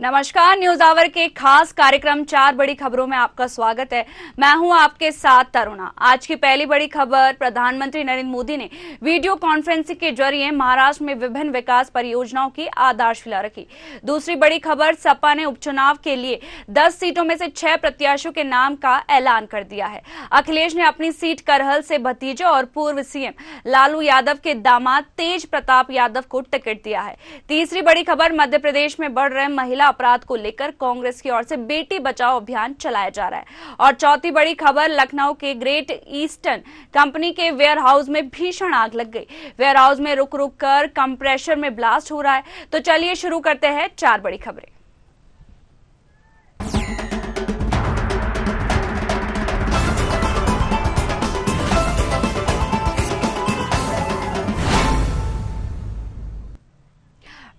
नमस्कार, news our के खास कार्यक्रम 4 बड़ी खबरों में आपका स्वागत है। मैं हूं आपके साथ तरुणा। आज की पहली बड़ी खबर, प्रधानमंत्री नरेंद्र मोदी ने वीडियो कॉन्फ्रेंसिंग के जरिए महाराष्ट्र में विभिन्न विकास परियोजनाओं की आधारशिला रखी। दूसरी बड़ी खबर, सपा ने उपचुनाव के लिए 10 सीटों में से 6 प्रत्याशियों के नाम का ऐलान कर दिया है। अखिलेश ने अपनी सीट करहल से भतीजे और पूर्व सीएम लालू यादव के दामाद तेज प्रताप यादव को टिकट दिया है। तीसरी बड़ी खबर, मध्य प्रदेश में बढ़ रहे महिला अपराध को लेकर कांग्रेस की ओर से बेटी बचाओ अभियान चलाया जा रहा है। और चौथी बड़ी खबर, लखनऊ के ग्रेट ईस्टर्न कंपनी के वेयर हाउस में भीषण आग लग गई। वेयर हाउस में रुक रुक कर कंप्रेसर में ब्लास्ट हो रहा है। तो चलिए शुरू करते हैं 4 बड़ी खबरें।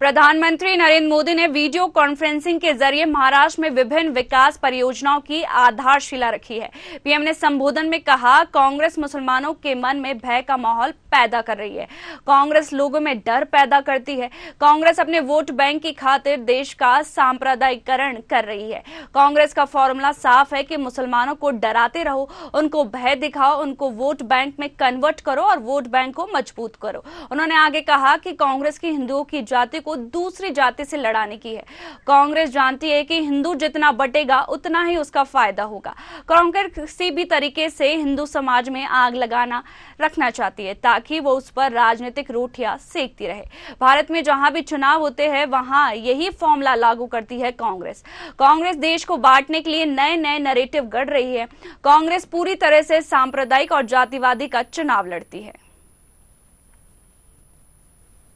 प्रधानमंत्री नरेंद्र मोदी ने वीडियो कॉन्फ्रेंसिंग के जरिए महाराष्ट्र में विभिन्न विकास परियोजनाओं की आधारशिला रखी है। पीएम ने संबोधन में कहा, कांग्रेस मुसलमानों के मन में भय का माहौल पैदा कर रही है। कांग्रेस लोगों में डर पैदा करती है। कांग्रेस अपने वोट बैंक की खातिर देश का सांप्रदायिकरण कर रही है। कांग्रेस का फॉर्मूला साफ है कि मुसलमानों को डराते रहो, उनको भय दिखाओ, उनको वोट बैंक में कन्वर्ट करो और वोट बैंक को मजबूत करो। उन्होंने आगे कहा कि कांग्रेस की हिंदुओं की जाति को दूसरी जाति से लड़ाने की है। कांग्रेस जानती है कि हिंदू जितना बटेगा उतना ही उसका फायदा होगा। कांग्रेस किसी भी तरीके से हिंदू समाज में आग लगाना रखना चाहती है ताकि वो उस पर राजनीतिक रोटियां सेकती रहे। भारत में जहां भी चुनाव होते हैं वहां यही फॉर्मूला लागू करती है कांग्रेस। कांग्रेस देश को बांटने के लिए नए नए नैरेटिव गढ़ रही है। कांग्रेस पूरी तरह से सांप्रदायिक और जातिवादी का चुनाव लड़ती है।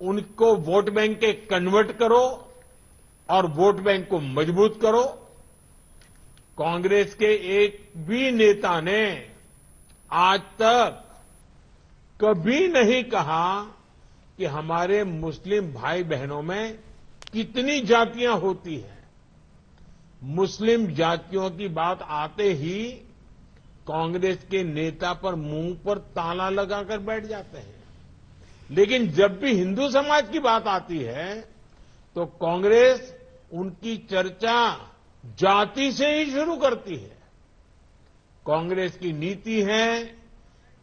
उनको वोट बैंक के कन्वर्ट करो और वोट बैंक को मजबूत करो। कांग्रेस के एक भी नेता ने आज तक कभी नहीं कहा कि हमारे मुस्लिम भाई बहनों में कितनी जातियां होती हैं। मुस्लिम जातियों की बात आते ही कांग्रेस के नेता पर मुंह पर ताला लगाकर बैठ जाते हैं। लेकिन जब भी हिंदू समाज की बात आती है तो कांग्रेस उनकी चर्चा जाति से ही शुरू करती है। कांग्रेस की नीति है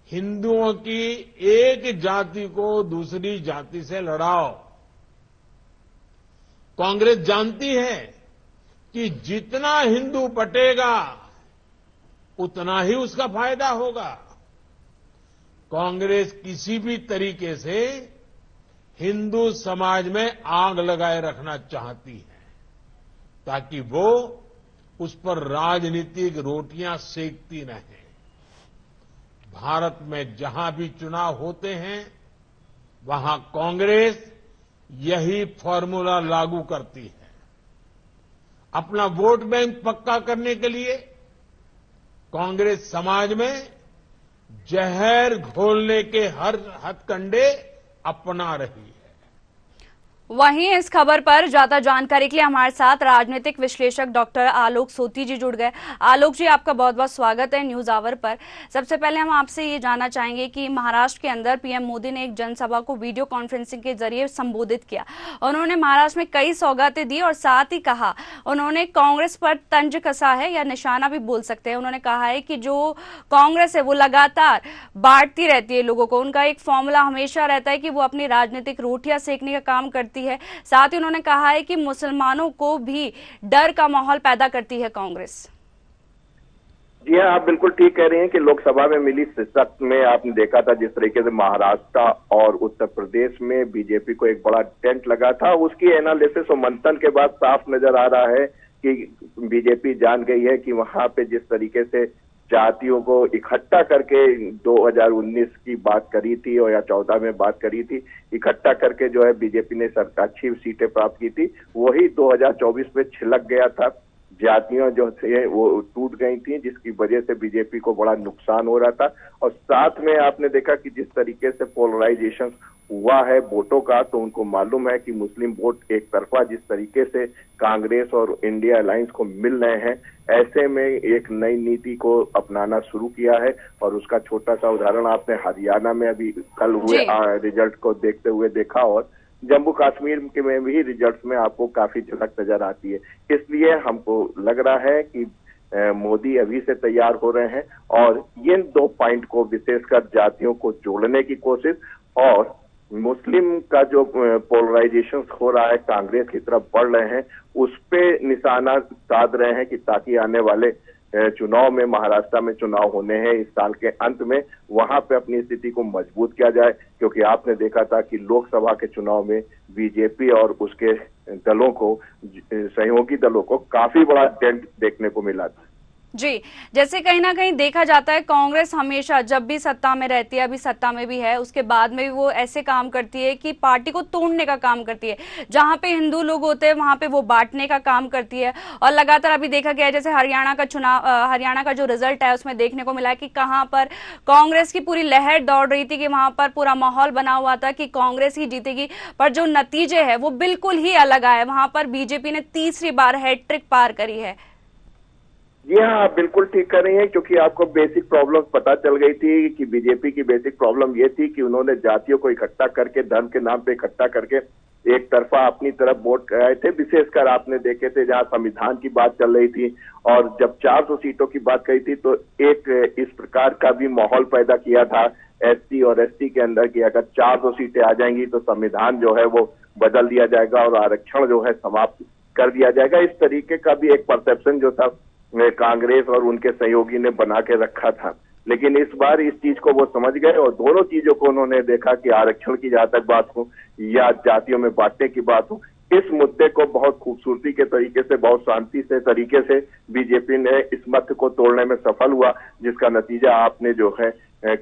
हिंदुओं की एक जाति को दूसरी जाति से लड़ाओ। कांग्रेस जानती है कि जितना हिंदू बटेगा उतना ही उसका फायदा होगा। कांग्रेस किसी भी तरीके से हिंदू समाज में आग लगाए रखना चाहती है ताकि वो उस पर राजनीतिक रोटियां सेकती रहें। भारत में जहां भी चुनाव होते हैं वहां कांग्रेस यही फॉर्मूला लागू करती है। अपना वोट बैंक पक्का करने के लिए कांग्रेस समाज में जहर घोलने के हर हथकंडे अपना रही है। वहीं इस खबर पर ज्यादा जानकारी के लिए हमारे साथ राजनीतिक विश्लेषक डॉक्टर आलोक सोती जी जुड़ गए। आलोक जी, आपका बहुत बहुत स्वागत है न्यूज आवर पर। सबसे पहले हम आपसे ये जानना चाहेंगे कि महाराष्ट्र के अंदर पीएम मोदी ने एक जनसभा को वीडियो कॉन्फ्रेंसिंग के जरिए संबोधित किया। उन्होंने महाराष्ट्र में कई सौगातें दी और साथ ही कहा, उन्होंने कांग्रेस पर तंज कसा है या निशाना भी बोल सकते हैं। उन्होंने कहा है कि जो कांग्रेस है वो लगातार बांटती रहती है लोगों को। उनका एक फॉर्मूला हमेशा रहता है कि वो अपनी राजनीतिक रोटियां सेकने का काम करती है। साथ ही उन्होंने कहा है कि मुसलमानों को भी डर का माहौल पैदा करती है कांग्रेस। जी हाँ, आप बिल्कुल ठीक कह रहे हैं कि लोकसभा में मिली शिष्टत में आपने देखा था जिस तरीके से महाराष्ट्र और उत्तर प्रदेश में बीजेपी को एक बड़ा टेंट लगा था। उसकी एनालिसिस और मंथन के बाद साफ नजर आ रहा है कि बीजेपी जान गई है कि वहां पे जिस तरीके से जातियों को इकट्ठा करके 2019 की बात करी थी और या 14 में बात करी थी, इकट्ठा करके जो है बीजेपी ने अच्छी सीटें प्राप्त की थी, वही 2024 में छिलक गया था। जातियां जो थे वो टूट गई थी जिसकी वजह से बीजेपी को बड़ा नुकसान हो रहा था। और साथ में आपने देखा कि जिस तरीके से पोलराइजेशन हुआ है वोटों का, तो उनको मालूम है कि मुस्लिम वोट एक तरफा जिस तरीके से कांग्रेस और इंडिया अलायंस को मिल रहे हैं, ऐसे में एक नई नीति को अपनाना शुरू किया है। और उसका छोटा सा उदाहरण आपने हरियाणा में अभी कल हुए रिजल्ट को देखते हुए देखा। और जम्मू कश्मीर के में भी रिजल्ट्स में आपको काफी झलक नजर आती है। इसलिए हमको लग रहा है कि मोदी अभी से तैयार हो रहे हैं और इन 2 पॉइंट को विशेषकर जातियों को जोड़ने की कोशिश और मुस्लिम का जो पोलराइजेशन हो रहा है, कांग्रेस की तरफ बढ़ रहे हैं, उस पे निशाना साध रहे हैं कि ताकि आने वाले चुनाव में, महाराष्ट्र में चुनाव होने हैं इस साल के अंत में, वहां पे अपनी स्थिति को मजबूत किया जाए। क्योंकि आपने देखा था कि लोकसभा के चुनाव में बीजेपी और उसके दलों को, सहयोगी दलों को काफी बड़ा डेंट देखने को मिला था। जी, जैसे कहीं ना कहीं देखा जाता है कांग्रेस हमेशा जब भी सत्ता में रहती है, अभी सत्ता में भी है, उसके बाद में भी वो ऐसे काम करती है कि पार्टी को तोड़ने का काम करती है। जहां पे हिंदू लोग होते हैं वहां पे वो बांटने का काम करती है। और लगातार अभी देखा गया है, जैसे हरियाणा का जो रिजल्ट है उसमें देखने को मिला कि कहां पर कांग्रेस की पूरी लहर दौड़ रही थी, कि वहां पर पूरा माहौल बना हुआ था कि कांग्रेस ही जीतेगी, पर जो नतीजे है वो बिल्कुल ही अलग आए। वहां पर बीजेपी ने तीसरी बार हैट्रिक पार करी है। जी हाँ, आप बिल्कुल ठीक कर रही हैं, क्योंकि आपको बेसिक प्रॉब्लम पता चल गई थी कि बीजेपी की बेसिक प्रॉब्लम ये थी कि उन्होंने जातियों को इकट्ठा करके, धर्म के नाम पे इकट्ठा करके एक तरफा अपनी तरफ वोट कराए थे। विशेषकर आपने देखे थे जहां संविधान की बात चल रही थी और जब 400 सीटों की बात कही थी, तो एक इस प्रकार का भी माहौल पैदा किया था एससी और एसटी के अंदर कि अगर 400 सीटें आ जाएंगी तो संविधान जो है वो बदल दिया जाएगा और आरक्षण जो है समाप्त कर दिया जाएगा। इस तरीके का भी एक परसेप्शन जो था कांग्रेस और उनके सहयोगी ने बना के रखा था। लेकिन इस बार इस चीज को वो समझ गए और दोनों चीजों को उन्होंने देखा कि आरक्षण की जहां तक बात हो या जातियों में बांटने की बात हो, इस मुद्दे को बहुत खूबसूरती के तरीके से, बहुत शांति से तरीके से बीजेपी ने इस मत को तोड़ने में सफल हुआ, जिसका नतीजा आपने जो है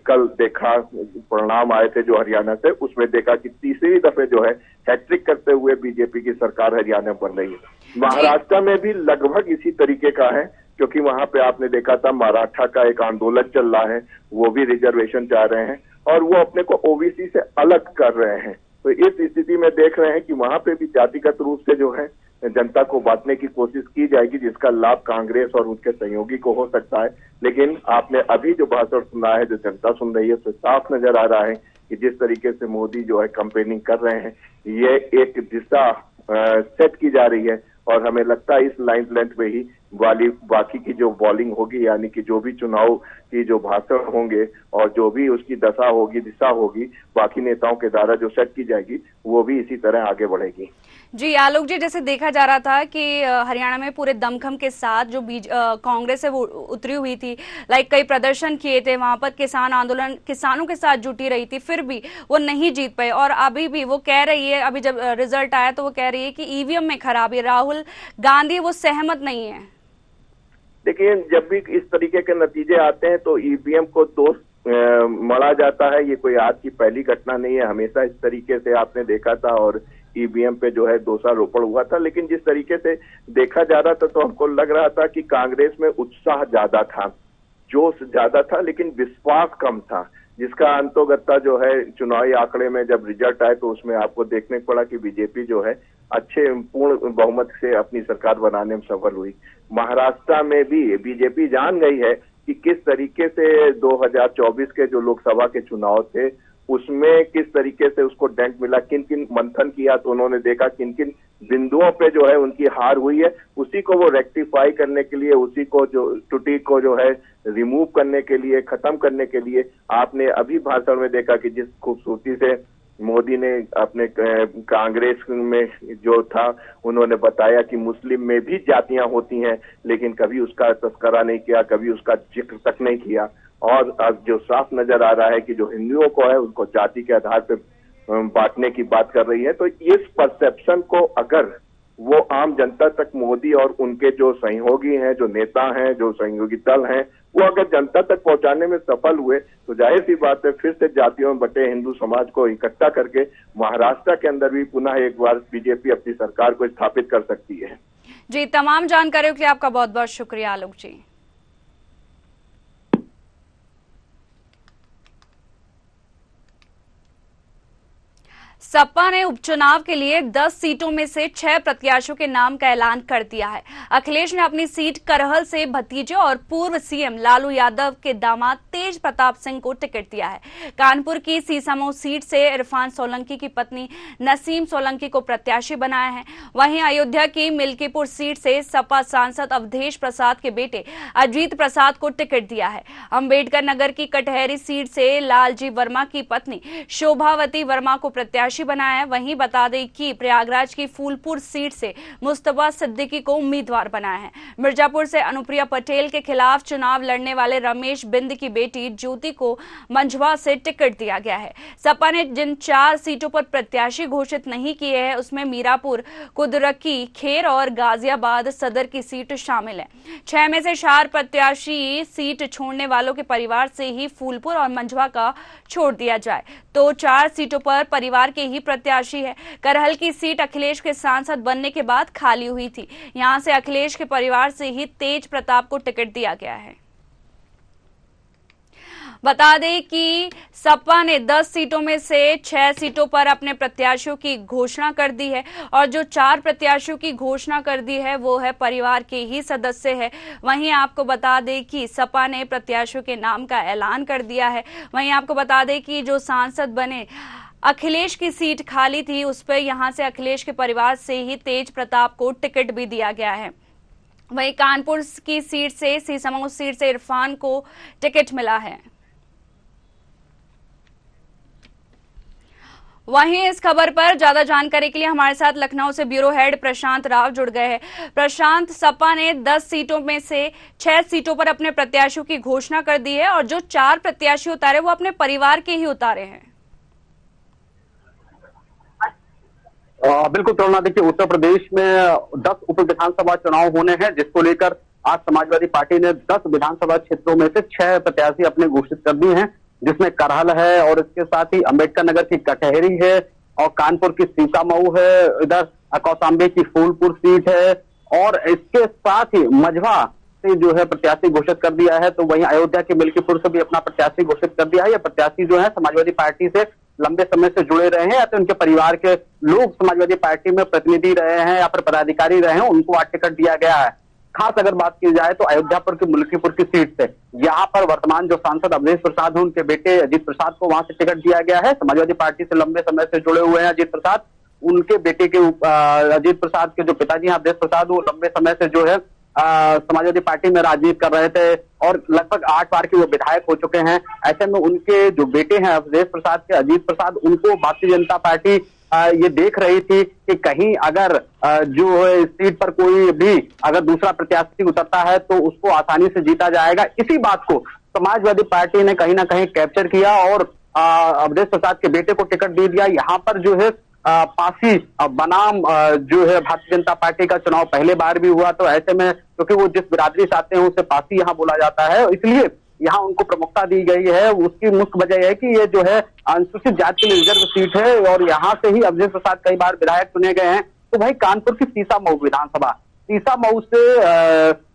कल देखा, परिणाम आए थे जो हरियाणा से, उसमें देखा कि तीसरी दफे जो है हैट्रिक करते हुए बीजेपी की सरकार हरियाणा में बन रही है। महाराष्ट्र में भी लगभग इसी तरीके का है, क्योंकि वहां पे आपने देखा था मराठा का एक आंदोलन चल रहा है, वो भी रिजर्वेशन चाह रहे हैं और वो अपने को ओबीसी से अलग कर रहे हैं। तो इस स्थिति में देख रहे हैं कि वहां पे भी जातिगत रूप से जो है जनता को बांटने की कोशिश की जाएगी, जिसका लाभ कांग्रेस और उनके सहयोगी को हो सकता है। लेकिन आपने अभी जो भाषण सुना है, जो जनता सुन रही है, उससे साफ नजर आ रहा है कि जिस तरीके से मोदी जो है कैंपेनिंग कर रहे हैं, ये एक दिशा सेट की जा रही है और हमें लगता है इस लाइन लेंथ में ही बाकी की जो बॉलिंग होगी, यानी कि जो भी चुनाव की जो भाषण होंगे और जो भी उसकी दशा होगी, दिशा होगी, बाकी नेताओं के द्वारा जो सेट की जाएगी, वो भी इसी तरह आगे बढ़ेगी। जी आलोक जी, जैसे देखा जा रहा था कि हरियाणा में पूरे दमखम के साथ जो कांग्रेस है वो उतरी हुई थी, लाइक कई प्रदर्शन किए थे वहां पर, किसान आंदोलन किसानों के साथ जुटी रही थी, फिर भी वो नहीं जीत पाए। और अभी भी वो कह रही है, अभी जब रिजल्ट आया तो वो कह रही है कि ईवीएम में खराबी, राहुल गांधी वो सहमत नहीं है। देखिए, जब भी इस तरीके के नतीजे आते हैं तो ईवीएम को दोष मढ़ा जाता है। ये कोई आज की पहली घटना नहीं है, हमेशा इस तरीके से आपने देखा था और ईवीएम पे जो है दोषारोपण हुआ था। लेकिन जिस तरीके से देखा जा रहा था तो हमको लग रहा था कि कांग्रेस में उत्साह ज्यादा था, जोश ज्यादा था, लेकिन विश्वास कम था, जिसका अंतोगत्ता जो है चुनावी आंकड़े में जब रिजल्ट आए तो उसमें आपको देखने को पड़ा कि बीजेपी जो है अच्छे पूर्ण बहुमत से अपनी सरकार बनाने में सफल हुई। महाराष्ट्र में भी बीजेपी जान गई है कि किस तरीके से 2024 के जो लोकसभा के चुनाव थे उसमें किस तरीके से उसको डेंट मिला, किन किन मंथन किया तो उन्होंने देखा किन किन बिंदुओं पे जो है उनकी हार हुई है, उसी को वो रेक्टिफाई करने के लिए, उसी को जो त्रुटि को जो है रिमूव करने के लिए, खत्म करने के लिए आपने अभी भाषण में देखा कि जिस खूबसूरती से मोदी ने अपने कांग्रेस में जो था उन्होंने बताया कि मुस्लिम में भी जातियां होती हैं, लेकिन कभी उसका तस्करा नहीं किया, कभी उसका जिक्र तक नहीं किया। और अब जो साफ नजर आ रहा है कि जो हिंदुओं को है उनको जाति के आधार पर बांटने की बात कर रही है। तो इस परसेप्शन को अगर वो आम जनता तक मोदी और उनके जो सहयोगी हैं, जो नेता हैं, जो सहयोगी दल हैं, वो अगर जनता तक पहुंचाने में सफल हुए तो जाहिर सी बात है फिर से जातियों में बटे हिंदू समाज को इकट्ठा करके महाराष्ट्र के अंदर भी पुनः एक बार बीजेपी अपनी सरकार को स्थापित कर सकती है। जी, तमाम जानकारियों के लिए आपका बहुत बहुत शुक्रिया आलोक जी। सपा ने उपचुनाव के लिए 10 सीटों में से 6 प्रत्याशियों के नाम का ऐलान कर दिया है। अखिलेश ने अपनी सीट करहल से भतीजे और पूर्व सीएम लालू यादव के दामाद तेज प्रताप सिंह को टिकट दिया है। कानपुर की सीसामऊ सीट से इरफान सोलंकी की पत्नी नसीम सोलंकी को प्रत्याशी बनाया है। वहीं अयोध्या की मिल्कीपुर सीट से सपा सांसद अवधेश प्रसाद के बेटे अजीत प्रसाद को टिकट दिया है। अंबेडकर नगर की कटहरी सीट से लालजी वर्मा की पत्नी शोभावती वर्मा को प्रत्याशी बनाया है। वहीं बता दें कि प्रयागराज की फूलपुर सीट से मुस्तफा सिद्दीकी को उम्मीदवार बनाया है। मिर्जापुर से अनुप्रिया पटेल के खिलाफ चुनाव लड़ने वाले रमेश बिंद की बेटी ज्योति को मंझवा से टिकट दिया गया है। सपा ने जिन 4 सीटों पर प्रत्याशी घोषित नहीं किए हैं उसमें मीरापुर, कुदरकी, खेर और गाजियाबाद सदर की सीट शामिल है। 6 में से 4 प्रत्याशी सीट छोड़ने वालों के परिवार से ही फूलपुर और मंझवा का छोड़ दिया जाए तो 4 सीटों पर परिवार के ही प्रत्याशी है। करहल की सीट अखिलेश के सांसद बनने के बाद खाली हुई थी। यहां से अखिलेश के परिवार से ही तेज प्रताप को टिकट दिया गया है। बता दें कि सपा ने 10 सीटों में से 6 सीटों पर अपने प्रत्याशियों की घोषणा कर दी है और जो 4 प्रत्याशियों की घोषणा कर दी है वो है परिवार के ही सदस्य है। वहीं आपको बता दें कि सपा ने प्रत्याशियों के नाम का ऐलान कर दिया है। वहीं आपको बता दें कि जो सांसद बने अखिलेश की सीट खाली थी उस पर यहां से अखिलेश के परिवार से ही तेज प्रताप को टिकट भी दिया गया है। वहीं कानपुर की सीट से सीसामऊ सीट से इरफान को टिकट मिला है। वहीं इस खबर पर ज्यादा जानकारी के लिए हमारे साथ लखनऊ से ब्यूरो हेड प्रशांत राव जुड़ गए हैं। प्रशांत, सपा ने 10 सीटों में से 6 सीटों पर अपने प्रत्याशियों की घोषणा कर दी है और जो 4 प्रत्याशी उतारे वो अपने परिवार के ही उतारे हैं। बिल्कुल करुणा, देखिए उत्तर प्रदेश में 10 उप विधानसभा चुनाव होने हैं जिसको लेकर आज समाजवादी पार्टी ने 10 विधानसभा क्षेत्रों में से 6 प्रत्याशी अपने घोषित कर दिए हैं, जिसमें करहल है और इसके साथ ही अंबेडकर नगर की कटहरी है और कानपुर की सीसामऊ है, इधर कौशाम्बी की फूलपुर सीट है और इसके साथ ही मंझवा से जो है प्रत्याशी घोषित कर दिया है। तो वहीं अयोध्या के मिल्कीपुर से भी अपना प्रत्याशी घोषित कर दिया है। ये प्रत्याशी जो है समाजवादी पार्टी से लंबे समय से जुड़े रहे हैं या तो उनके परिवार के लोग समाजवादी पार्टी में प्रतिनिधि रहे हैं या फिर पदाधिकारी रहे हैं, उनको आज टिकट दिया गया है। खास अगर बात की जाए तो अयोध्यापुर की मिल्कीपुर की सीट से यहाँ पर वर्तमान जो सांसद अवधेश प्रसाद हैं उनके बेटे अजीत प्रसाद को वहां से टिकट दिया गया है। समाजवादी पार्टी से लंबे समय से जुड़े हुए हैं अजीत प्रसाद। उनके बेटे के अजीत प्रसाद के जो पिताजी हैं अवधेश प्रसाद, वो लंबे समय से जो है समाजवादी पार्टी में राजनीति कर रहे थे और लगभग 8 बार के वो विधायक हो चुके हैं। ऐसे में उनके जो बेटे हैं अवधेश प्रसाद के अजीत प्रसाद, उनको भारतीय जनता पार्टी ये देख रही थी कि कहीं अगर जो है इस सीट पर कोई भी अगर दूसरा प्रत्याशी उतरता है तो उसको आसानी से जीता जाएगा। इसी बात को समाजवादी पार्टी ने कहीं ना कहीं कैप्चर किया और अवधेश प्रसाद के बेटे को टिकट दे दिया। यहाँ पर जो है पासी बनाम जो है भारतीय जनता पार्टी का चुनाव पहले बार भी हुआ, तो ऐसे में क्योंकि वो जिस बिरादरी से आते हैं उसे पासी यहाँ बोला जाता है, इसलिए यहाँ उनको प्रमुखता दी गई है। उसकी मुख्य वजह है कि ये जो है अनुसूचित जाति के लिए रिजर्व सीट है और यहाँ से ही अवधेश प्रसाद कई बार विधायक चुने गए हैं। तो भाई कानपुर की सीसामऊ विधानसभा, सीसामऊ से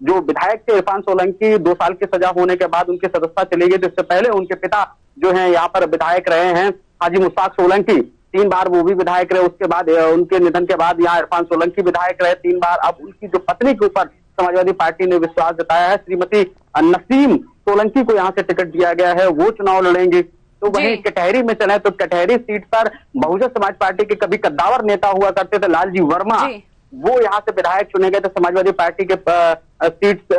जो विधायक थे इरफान सोलंकी 2 साल की सजा होने के बाद उनकी सदस्यता चली गई, तो इससे पहले उनके पिता जो है यहाँ पर विधायक रहे हैं हाजी मुश्ताक सोलंकी, 3 बार वो भी विधायक रहे। उसके बाद उनके निधन के बाद यहाँ इरफान सोलंकी विधायक रहे 3 बार। अब उनकी जो पत्नी के ऊपर समाजवादी पार्टी ने विश्वास जताया है, श्रीमती नसीम सोलंकी को यहाँ से टिकट दिया गया है, वो चुनाव लड़ेंगी। तो वहीं कटहरी में चले तो कटहरी सीट पर बहुजन समाज पार्टी के कभी कद्दावर नेता हुआ करते थे लालजी वर्मा, वो यहाँ से विधायक चुने गए थे समाजवादी पार्टी के सीट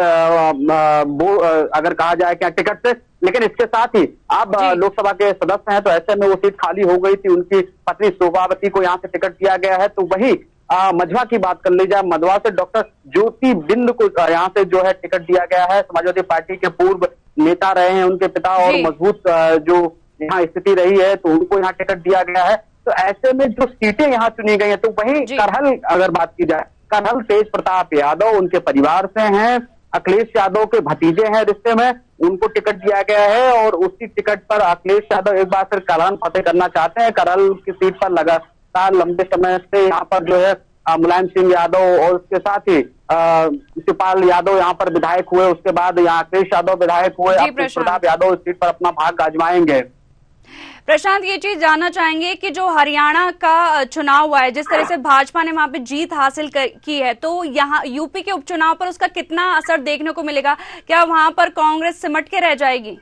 वो अगर कहा जाए क्या टिकट से। लेकिन इसके साथ ही अब लोकसभा के सदस्य हैं तो ऐसे में वो सीट खाली हो गई थी, उनकी पत्नी शोभावती को यहाँ से टिकट दिया गया है। तो वही मंझवा की बात कर ली जाए, मंझवा से डॉक्टर ज्योति बिंद को यहाँ से जो है टिकट दिया गया है। समाजवादी पार्टी के पूर्व नेता रहे हैं उनके पिता और मजबूत जो यहाँ स्थिति रही है तो उनको यहाँ टिकट दिया गया है। तो ऐसे में जो सीटें यहाँ चुनी गई हैं तो वही करहल अगर बात की जाए, करहल तेज प्रताप यादव उनके परिवार से हैं, अखिलेश यादव के भतीजे हैं रिश्ते में, उनको टिकट दिया गया है और उसी टिकट पर अखिलेश यादव एक बार फिर करहल फतेह करना चाहते हैं। करहल की सीट पर लगातार लंबे समय से यहाँ पर जो है मुलायम सिंह यादव और उसके साथ ही शिवपाल यादव यहाँ पर विधायक हुए, उसके बाद यहाँ अखिलेश यादव विधायक हुए। अब तेज प्रताप यादव इस सीट पर अपना भाग्य आजमाएंगे। प्रशांत, ये चीज जानना चाहेंगे कि जो हरियाणा का चुनाव हुआ है, जिस तरह से भाजपा ने वहां पे जीत हासिल की है, तो यहाँ यूपी के उपचुनाव पर उसका कितना असर देखने को मिलेगा? क्या वहां पर कांग्रेस सिमट के रह जाएगी?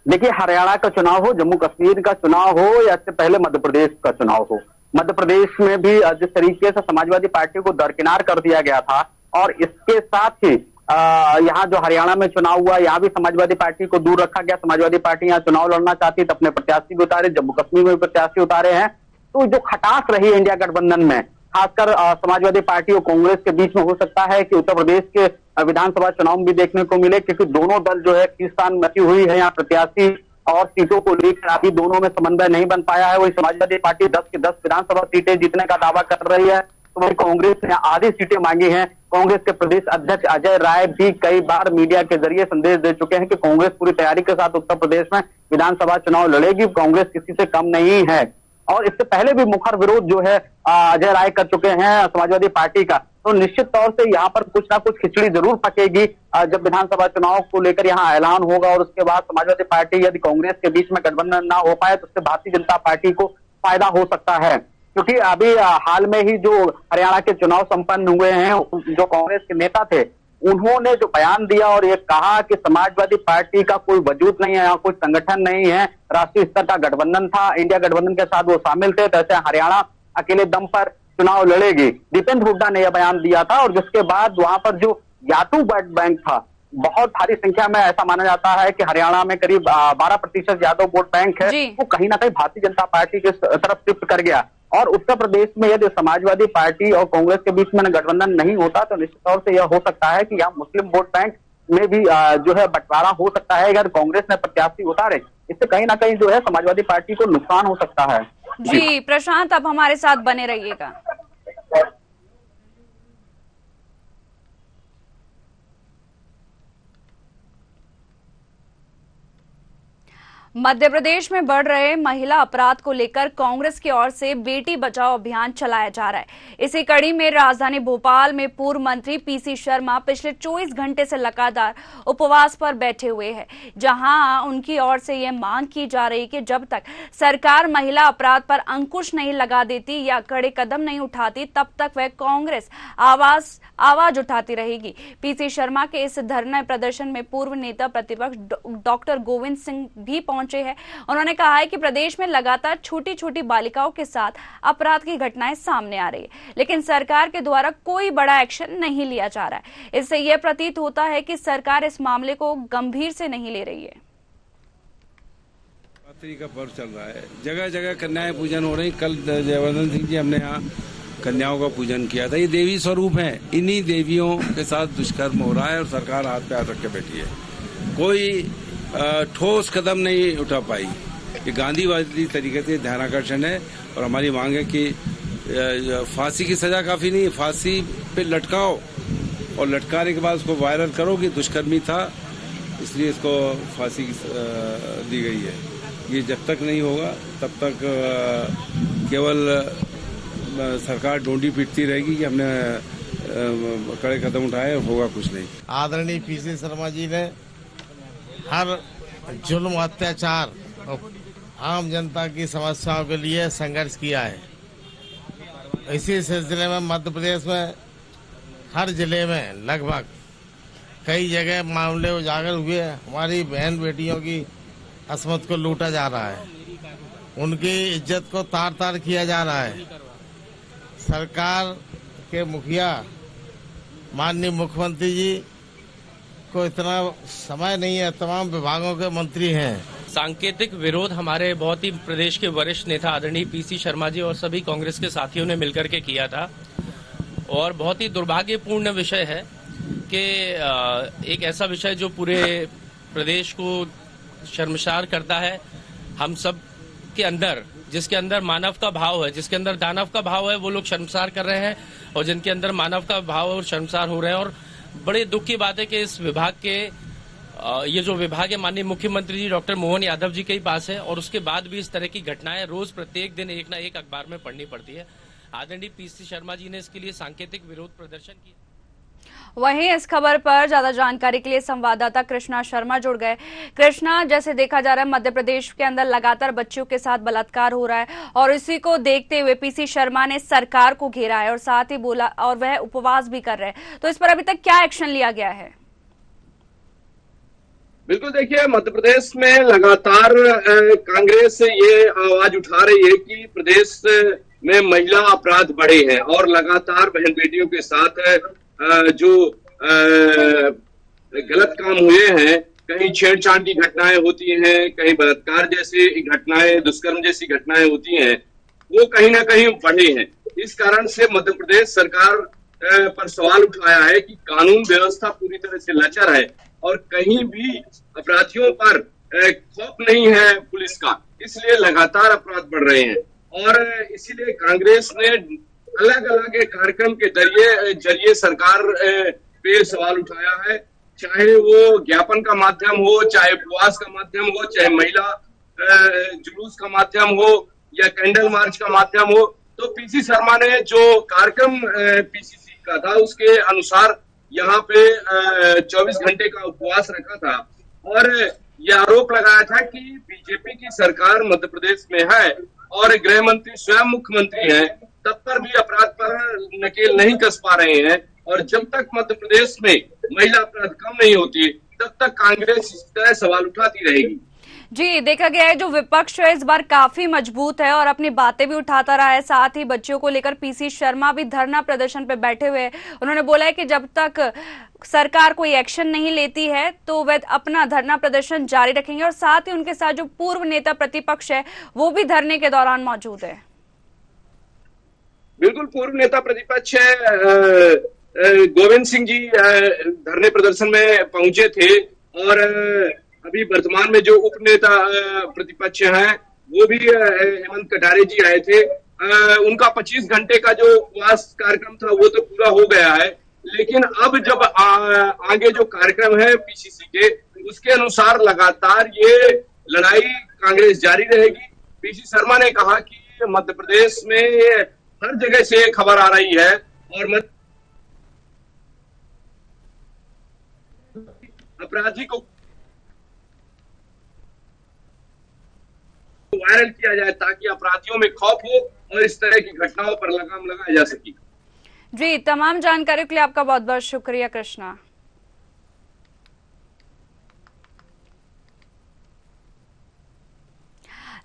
देखिए, हरियाणा का चुनाव हो, जम्मू कश्मीर का चुनाव हो या इससे पहले मध्य प्रदेश का चुनाव हो, मध्य प्रदेश में भी जिस तरीके से समाजवादी पार्टी को दरकिनार कर दिया गया था, और इसके साथ ही यहाँ जो हरियाणा में चुनाव हुआ, यहाँ भी समाजवादी पार्टी को दूर रखा गया। समाजवादी पार्टी यहाँ चुनाव लड़ना चाहती तो अपने प्रत्याशी भी उतारे, जम्मू कश्मीर में भी प्रत्याशी उतारे हैं। तो जो खटास रही इंडिया गठबंधन में, खासकर समाजवादी पार्टी और कांग्रेस के बीच में, हो सकता है कि उत्तर प्रदेश के विधानसभा चुनाव में भी देखने को मिले, क्योंकि दोनों दल जो है खींचतान मची हुई है यहाँ प्रत्याशी और सीटों को लेकर। अभी दोनों में समन्वय नहीं बन पाया है। वही समाजवादी पार्टी 10 की 10 विधानसभा सीटें जीतने का दावा कर रही है, तो वही कांग्रेस ने आधी सीटें मांगी हैं। कांग्रेस के प्रदेश अध्यक्ष अजय राय भी कई बार मीडिया के जरिए संदेश दे चुके हैं कि कांग्रेस पूरी तैयारी के साथ उत्तर प्रदेश में विधानसभा चुनाव लड़ेगी, कांग्रेस किसी से कम नहीं है। और इससे पहले भी मुखर विरोध जो है अजय राय कर चुके हैं समाजवादी पार्टी का। तो निश्चित तौर से यहाँ पर कुछ ना कुछ खिचड़ी जरूर पकेगी जब विधानसभा चुनाव को लेकर यहाँ ऐलान होगा, और उसके बाद समाजवादी पार्टी यदि कांग्रेस के बीच में गठबंधन ना हो पाए तो उससे भारतीय जनता पार्टी को फायदा हो सकता है। क्योंकि अभी हाल में ही जो हरियाणा के चुनाव संपन्न हुए हैं, जो कांग्रेस के नेता थे उन्होंने जो बयान दिया और ये कहा कि समाजवादी पार्टी का कोई वजूद नहीं है, यहाँ कोई संगठन नहीं है, राष्ट्रीय स्तर का गठबंधन था, इंडिया गठबंधन के साथ वो शामिल थे, तो ऐसे हरियाणा अकेले दम पर चुनाव लड़ेगी। दीपेंद्र हुड्डा ने यह बयान दिया था, और जिसके बाद वहां पर जो यादव वोट बैंक था, बहुत भारी संख्या में ऐसा माना जाता है कि हरियाणा में करीब 12% यादव वोट बैंक है, वो कहीं ना कहीं भारतीय जनता पार्टी की तरफ शिफ्ट कर गया। और उत्तर प्रदेश में यदि समाजवादी पार्टी और कांग्रेस के बीच में गठबंधन नहीं होता तो निश्चित तौर से यह हो सकता है कि यहाँ मुस्लिम वोट बैंक में भी जो है बंटवारा हो सकता है। अगर कांग्रेस ने प्रत्याशी उतारे, इससे कहीं ना कहीं जो है समाजवादी पार्टी को नुकसान हो सकता है। जी प्रशांत, अब हमारे साथ बने रहिएगा। मध्य प्रदेश में बढ़ रहे महिला अपराध को लेकर कांग्रेस की ओर से बेटी बचाओ अभियान चलाया जा रहा है। इसी कड़ी में राजधानी भोपाल में पूर्व मंत्री पीसी शर्मा पिछले 24 घंटे से लगातार उपवास पर बैठे हुए हैं, जहां उनकी ओर से यह मांग की जा रही कि जब तक सरकार महिला अपराध पर अंकुश नहीं लगा देती या कड़े कदम नहीं उठाती, तब तक वह कांग्रेस आवाज उठाती रहेगी। पीसी शर्मा के इस धरना प्रदर्शन में पूर्व नेता प्रतिपक्ष डॉक्टर गोविंद सिंह भी पहुंचे हैं। उन्होंने कहा है कि प्रदेश में लगातार छोटी छोटी बालिकाओं के साथ अपराध की घटनाएं सामने आ रही है, लेकिन सरकार के द्वारा कोई बड़ा एक्शन नहीं लिया जा रहा है। इससे यह प्रतीत होता है कि सरकार इस मामले को गंभीर से नहीं ले रही है। नवरात्रि का पर्व चल रहा है, जगह जगह कन्याएं पूजन हो रही। कल जयवर्धन सिंह जी हमने यहाँ कन्याओं का पूजन किया था। ये देवी स्वरूप हैं, इन्हीं देवियों के साथ दुष्कर्म हो रहा है और सरकार हाथ पे हाथ रख के बैठी है। कोई ठोस कदम नहीं उठा पाई। ये गांधीवादी तरीके से ध्यानाकर्षण है, और हमारी मांग है कि फांसी की सजा काफी नहीं, फांसी पे लटकाओ और लटकाने के बाद उसको वायरल करो कि दुष्कर्मी था, इसलिए इसको फांसी दी गई है। ये जब तक नहीं होगा तब तक केवल सरकार डोंडी पीटती रहेगी कि हमने कड़े कदम उठाए, होगा कुछ नहीं। आदरणीय पीसी शर्मा जी ने हर जुल्म अत्याचार और आम जनता की समस्याओं के लिए संघर्ष किया है। इसी सिलसिले में मध्य प्रदेश में हर जिले में लगभग कई जगह मामले उजागर हुए। हमारी बहन बेटियों की अस्मत को लूटा जा रहा है, उनकी इज्जत को तार तार किया जा रहा है। सरकार के मुखिया माननीय मुख्यमंत्री जी को इतना समय नहीं है, तमाम विभागों के मंत्री हैं। सांकेतिक विरोध हमारे बहुत ही प्रदेश के वरिष्ठ नेता आदरणीय पीसी शर्मा जी और सभी कांग्रेस के साथियों ने मिलकर के किया था, और बहुत ही दुर्भाग्यपूर्ण विषय है कि एक ऐसा विषय जो पूरे प्रदेश को शर्मसार करता है। हम सब के अंदर, जिसके अंदर मानव का भाव है, जिसके अंदर दानव का भाव है, वो लोग शर्मसार कर रहे हैं, और जिनके अंदर मानव का भाव है और शर्मसार हो रहे हैं। और बड़े दुख की बात है कि इस विभाग के ये जो विभाग है माननीय मुख्यमंत्री जी डॉक्टर मोहन यादव जी के ही पास है, और उसके बाद भी इस तरह की घटनाएं रोज प्रत्येक दिन एक ना एक अखबार में पढ़नी पड़ती है। आदरणीय पीसी शर्मा जी ने इसके लिए सांकेतिक विरोध प्रदर्शन किया। वहीं इस खबर पर ज्यादा जानकारी के लिए संवाददाता कृष्णा शर्मा जुड़ गए। कृष्णा, जैसे देखा जा रहा है मध्य प्रदेश के अंदर लगातार बच्चियों के साथ बलात्कार हो रहा है और इसी को देखते हुए पीसी शर्मा ने सरकार को घेरा है और साथ ही बोला और वह उपवास भी कर रहे हैं, तो इस पर अभी तक क्या एक्शन लिया गया है? बिल्कुल, देखिए मध्य प्रदेश में लगातार कांग्रेस ये आवाज उठा रही है कि प्रदेश में महिला अपराध बढ़े हैं और लगातार बहन बेटियों के साथ जो गलत काम हुए हैं, कहीं छेड़छाड़ की घटनाएं होती हैं, कहीं बलात्कार जैसी घटनाएं, दुष्कर्म जैसी घटनाएं होती हैं, वो कहीं ना कहीं बढ़े हैं। इस कारण से मध्य प्रदेश सरकार पर सवाल उठाया है कि कानून व्यवस्था पूरी तरह से लचर है और कहीं भी अपराधियों पर खौफ नहीं है पुलिस का, इसलिए लगातार अपराध बढ़ रहे हैं। और इसीलिए कांग्रेस ने अलग अलग कार्यक्रम के जरिए सरकार पे सवाल उठाया है, चाहे वो ज्ञापन का माध्यम हो, चाहे उपवास का माध्यम हो, चाहे महिला जुलूस का माध्यम हो या कैंडल मार्च का माध्यम हो। तो पीसी शर्मा ने जो कार्यक्रम पीसीसी का था उसके अनुसार यहाँ पे 24 घंटे का उपवास रखा था और ये आरोप लगाया था कि बीजेपी की सरकार मध्य प्रदेश में है और गृह मंत्री स्वयं मुख्यमंत्री हैं, तब पर भी अपराध पर नकेल नहीं कस पा रहे हैं। और जब तक मध्य प्रदेश में महिला अपराध कम नहीं होती तब तक कांग्रेस इस तरह सवाल उठाती रहेगी। जी, देखा गया है जो विपक्ष है इस बार काफी मजबूत है और अपनी बातें भी उठाता रहा है। साथ ही बच्चियों को लेकर पीसी शर्मा भी धरना प्रदर्शन पे बैठे हुए हैं। उन्होंने बोला है कि जब तक सरकार कोई एक्शन नहीं लेती है तो वे अपना धरना प्रदर्शन जारी रखेंगे और साथ ही उनके साथ जो पूर्व नेता प्रतिपक्ष है वो भी धरने के दौरान मौजूद है। बिल्कुल, पूर्व नेता प्रतिपक्ष गोविंद सिंह जी धरने प्रदर्शन में पहुंचे थे और अभी वर्तमान में जो उप नेता प्रतिपक्ष हैं वो भी हेमंत कटारे जी आए थे। उनका 25 घंटे का जो उपवास कार्यक्रम था वो तो पूरा हो गया है, लेकिन अब जब आगे जो कार्यक्रम है पीसीसी के उसके अनुसार लगातार ये लड़ाई कांग्रेस जारी रहेगी। पीसी शर्मा ने कहा कि मध्य प्रदेश में हर जगह से खबर आ रही है और अपराधी को वायरल किया जाए ताकि अपराधियों में खौफ हो और इस तरह की घटनाओं पर लगाम लगाया जा सके। जी, तमाम जानकारी के लिए आपका बहुत बहुत शुक्रिया कृष्णा।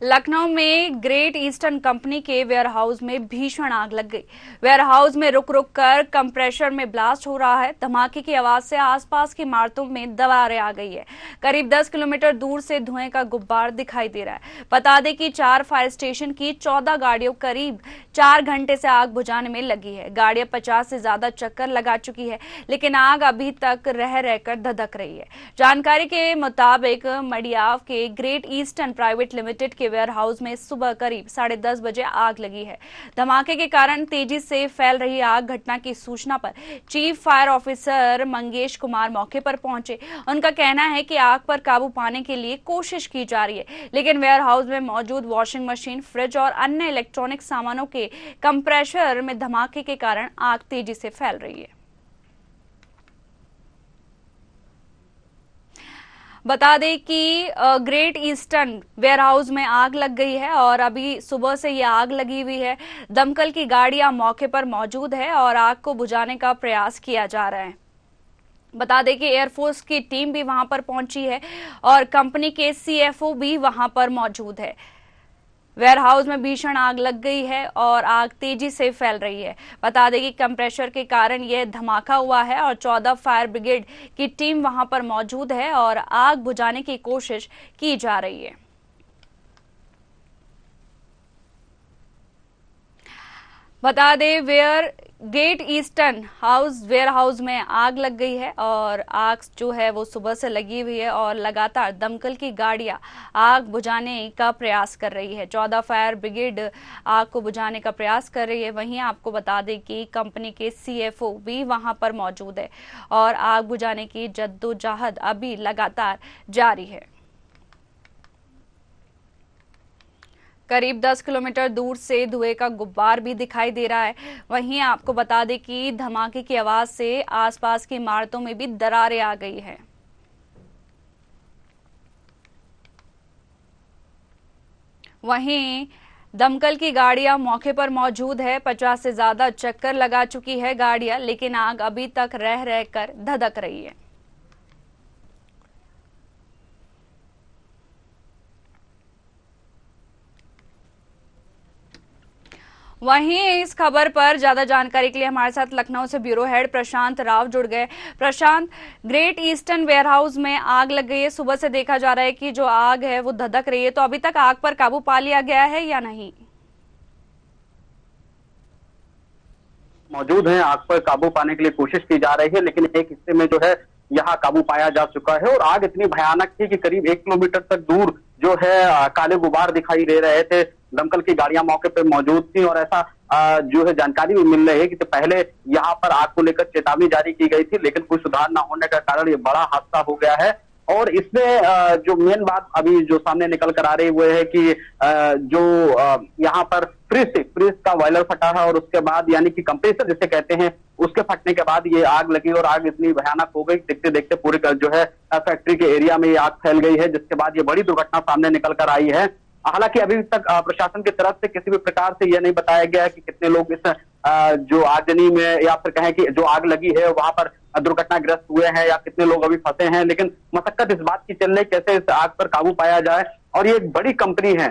लखनऊ में ग्रेट ईस्टर्न कंपनी के वेयरहाउस में भीषण आग लग गई। वेयरहाउस में रुक रुक कर कंप्रेसर में ब्लास्ट हो रहा है। धमाके की आवाज से आसपास की इमारतों में दरारें आ गई है। करीब 10 किलोमीटर दूर से धुएं का गुब्बार दिखाई दे रहा है। बता दें कि 4 फायर स्टेशन की 14 गाड़ियों करीब 4 घंटे से आग बुझाने में लगी है। गाड़ियां 50 से ज्यादा चक्कर लगा चुकी है, लेकिन आग अभी तक रह रहकर धधक रही है। जानकारी के मुताबिक मडियाव के ग्रेट ईस्टर्न प्राइवेट लिमिटेड के वेयर हाउस में सुबह करीब 10:30 बजे आग लगी है। धमाके के कारण तेजी से फैल रही आग घटना की सूचना पर chief fire officer Mangesh Kumar मौके पर पहुंचे। उनका कहना है कि आग पर काबू पाने के लिए कोशिश की जा रही है, लेकिन वेयर हाउस में मौजूद वॉशिंग मशीन, फ्रिज और अन्य इलेक्ट्रॉनिक सामानों के कंप्रेसर में धमाके के कारण आग तेजी से फैल रही है। बता दें कि ग्रेट ईस्टर्न वेयरहाउस में आग लग गई है और अभी सुबह से ये आग लगी हुई है। दमकल की गाड़ियां मौके पर मौजूद है और आग को बुझाने का प्रयास किया जा रहा है। बता दें कि एयरफोर्स की टीम भी वहां पर पहुंची है और कंपनी के सीएफओ भी वहां पर मौजूद है। वेयरहाउस में भीषण आग लग गई है और आग तेजी से फैल रही है। बता दें कि कंप्रेसर के कारण यह धमाका हुआ है और 14 फायर ब्रिगेड की टीम वहां पर मौजूद है और आग बुझाने की कोशिश की जा रही है। बता दें गेट ईस्टर्न वेयर हाउस में आग लग गई है और आग जो है वो सुबह से लगी हुई है और लगातार दमकल की गाड़ियां आग बुझाने का प्रयास कर रही है। 14 फायर ब्रिगेड आग को बुझाने का प्रयास कर रही है। वहीं आपको बता दें कि कंपनी के सीएफओ भी वहां पर मौजूद है और आग बुझाने की जद्दोजहद अभी लगातार जारी है। करीब 10 किलोमीटर दूर से धुएं का गुब्बार भी दिखाई दे रहा है। वहीं आपको बता दें कि धमाके की आवाज से आसपास की इमारतों में भी दरारें आ गई है। वहीं दमकल की गाड़ियां मौके पर मौजूद है। 50 से ज्यादा चक्कर लगा चुकी है गाड़ियां, लेकिन आग अभी तक रह रहकर धधक रही है। वहीं इस खबर पर ज्यादा जानकारी के लिए हमारे साथ लखनऊ से ब्यूरो हेड प्रशांत राव जुड़ गए। प्रशांत, ग्रेट ईस्टर्न वेयरहाउस में आग लग गई है। सुबह से देखा जा रहा है कि जो आग है वो धधक रही है, तो अभी तक आग पर काबू पा लिया गया है या नहीं? मौजूद हैं, आग पर काबू पाने के लिए कोशिश की जा रही है, लेकिन एक हिस्से में जो है यहाँ काबू पाया जा चुका है। और आग इतनी भयानक थी कि करीब 1 किलोमीटर तक दूर जो है काले गुबार दिखाई दे रहे थे। दमकल की गाड़ियां मौके पर मौजूद थी और ऐसा जो है जानकारी भी मिल रही है कि पहले यहाँ पर आग को लेकर चेतावनी जारी की गई थी, लेकिन कोई सुधार न होने का कारण ये बड़ा हादसा हो गया है। और इसमें जो मेन बात अभी जो सामने निकल कर आ रही है वो है कि जो यहाँ पर फ्रीज का बॉयलर फटा है और उसके बाद यानी कि कंप्रेसर जिसे कहते हैं उसके फटने के बाद ये आग लगी और आग इतनी भयानक हो गई, देखते देखते पूरे जो है फैक्ट्री के एरिया में ये आग फैल गई है, जिसके बाद ये बड़ी दुर्घटना सामने निकल कर आई है। हालांकि अभी तक प्रशासन की तरफ से किसी भी प्रकार से यह नहीं बताया गया है कि कितने लोग इस जो आगजनी में या फिर कहें कि जो आग लगी है वहां पर दुर्घटनाग्रस्त हुए हैं या कितने लोग अभी फंसे हैं, लेकिन मशक्कत इस बात की चल रही कैसे इस आग पर काबू पाया जाए। और ये एक बड़ी कंपनी है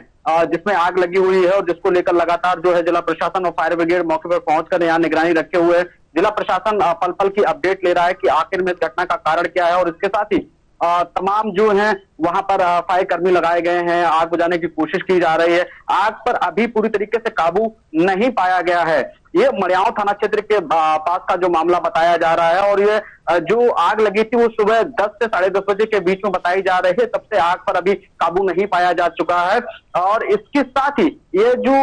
जिसमें आग लगी हुई है और जिसको लेकर लगातार जो है जिला प्रशासन और फायर ब्रिगेड मौके पर पहुंचकर यहाँ निगरानी रखे हुए है। जिला प्रशासन पल पल की अपडेट ले रहा है कि आखिर में इस घटना का कारण क्या है और इसके साथ ही तमाम जो हैं वहां पर फायर कर्मी लगाए गए हैं, आग बुझाने की कोशिश की जा रही है। आग पर अभी पूरी तरीके से काबू नहीं पाया गया है। ये मड़ियाव थाना क्षेत्र के पास का जो मामला बताया जा रहा है और ये जो आग लगी थी वो सुबह 10 से 10:30 बजे के बीच में बताई जा रही है। तब से आग पर अभी काबू नहीं पाया जा चुका है। और इसके साथ ही ये जो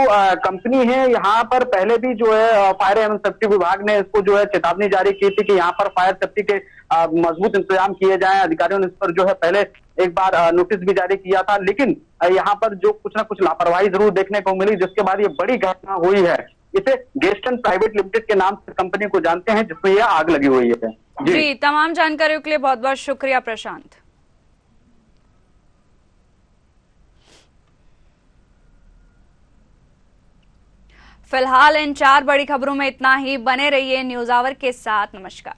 कंपनी है यहाँ पर पहले भी जो है फायर एवं सेफ्टी विभाग ने इसको जो है चेतावनी जारी की थी कि यहाँ पर फायर सेफ्टी के मजबूत इंतजाम किए जाएं। अधिकारियों ने इस पर जो है पहले एक बार नोटिस भी जारी किया था, लेकिन यहाँ पर जो कुछ ना कुछ लापरवाही जरूर देखने को मिली, जिसके बाद ये बड़ी घटना हुई है। इसे गेस्टन प्राइवेट लिमिटेड के नाम से कंपनी को जानते हैं जिसमें यह आग लगी हुई है। जी, तमाम जानकारियों के लिए बहुत बहुत शुक्रिया प्रशांत। फिलहाल इन 4 बड़ी खबरों में इतना ही। बने रहिए न्यूज़ आवर के साथ। नमस्कार।